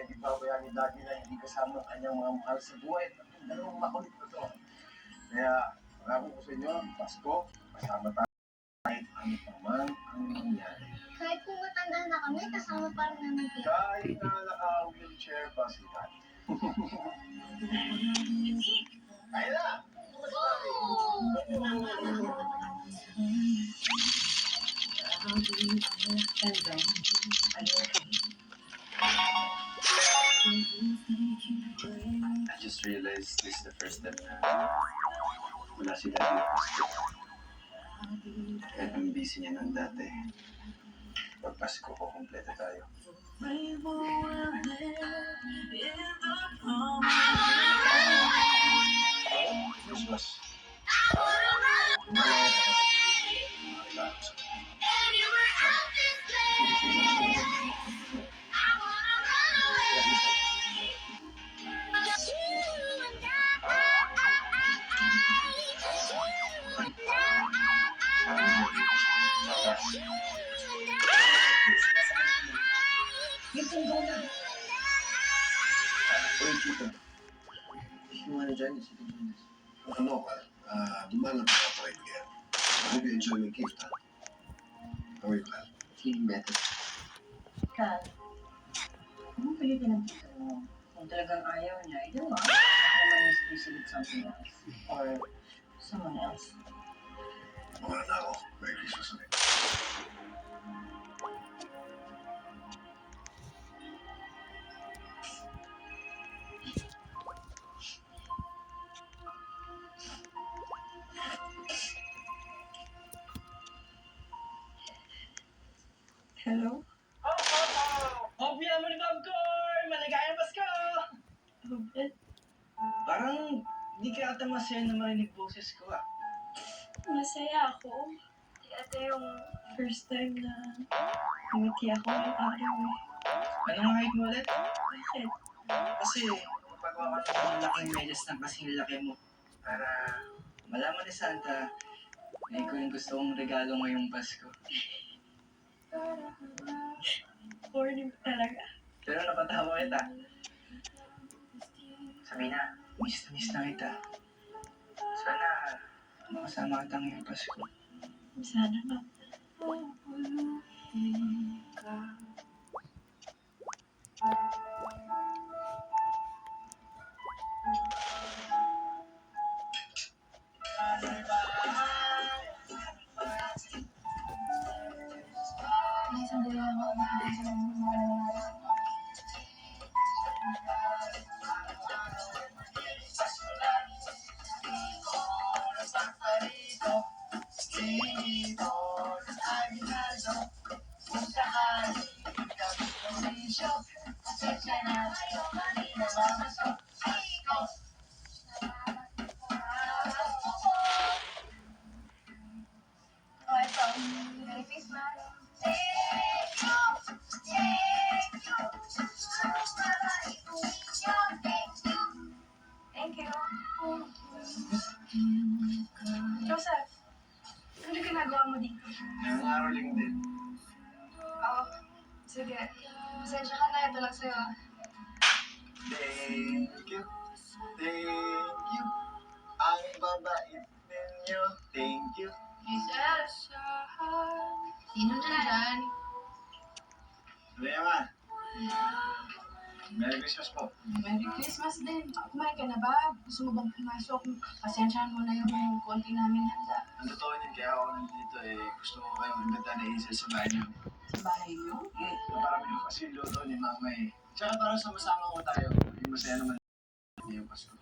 hindi pabayaan ni Daddy na hindi kasama ang kanyang mga mahal sa buhay. Dalawang makulit na to. Kaya, marami ko sa inyo, Pasko, kasama tayo kahit ano pa man ang nangyari. Kahit kung matanda na kami, kasama pa rin namin kayo. Kahit na naka-wheelchair pa si Daddy. Kaya na! I just realized this is the first time na wala si Daddy at Pasko. Kahit ang busy niya ng dati, pag Pasko ko, kompleto tayo. Christmas. Uy, Tito. If you wanna join us, you can join us. Ano ka? Dumaan lang ako pa kaya. I hope you enjoy my gift, ha? How are you, Kyle? Feeling better. Kat, anong pilitin ng tito mo? Kung talagang ayaw niya, ito mo. Ako naman is busy with something else. Or someone else. Mawala na ako. Merry Christmas ulit. Hello? Kopya mo ni Bob Core! Maligayang Pasko! Robert? Parang di ka ata masaya na marinig boses ko ah. Masaya ako. Ito yung first time na umiti ako ng araw eh. Anong height mo ulit? Bakit? Kasi pagawa ko ng laking medyas ng kasing laki mo. Para malaman ni Santa na ikaw yung gusto kong regalo ngayong Pasko. Corny talaga. Pero napatawa kita. Sabi na, miss na kita. Sana makasama kita ngayong Pasko. Sana nga. Sandali lang ako. Oh, ito. Merry Christmas. Thank you. Joseph, ano ginagawa mo dito? Ngayong araw lang din. Oo. Sige. Pasensya ka na. Ito lang sa'yo. Thank you. Thank you. Ang babait ninyo. Thank you. Jesus. Sino na dyan? Lema. Merry Christmas po. Merry Christmas din. Kumain ka na ba? Gusto mo bang pumasok? Pasensyahan mo na yung konti namin handa. Ang totoo din, kaya ako nandito gusto ko kayong imbita na isa sa bahay niyo. Sa bahay niyo? Marami ko kasi luto ni Mama eh. Tsaka para sama-sama ko tayo. Yung masaya naman yung Pasko.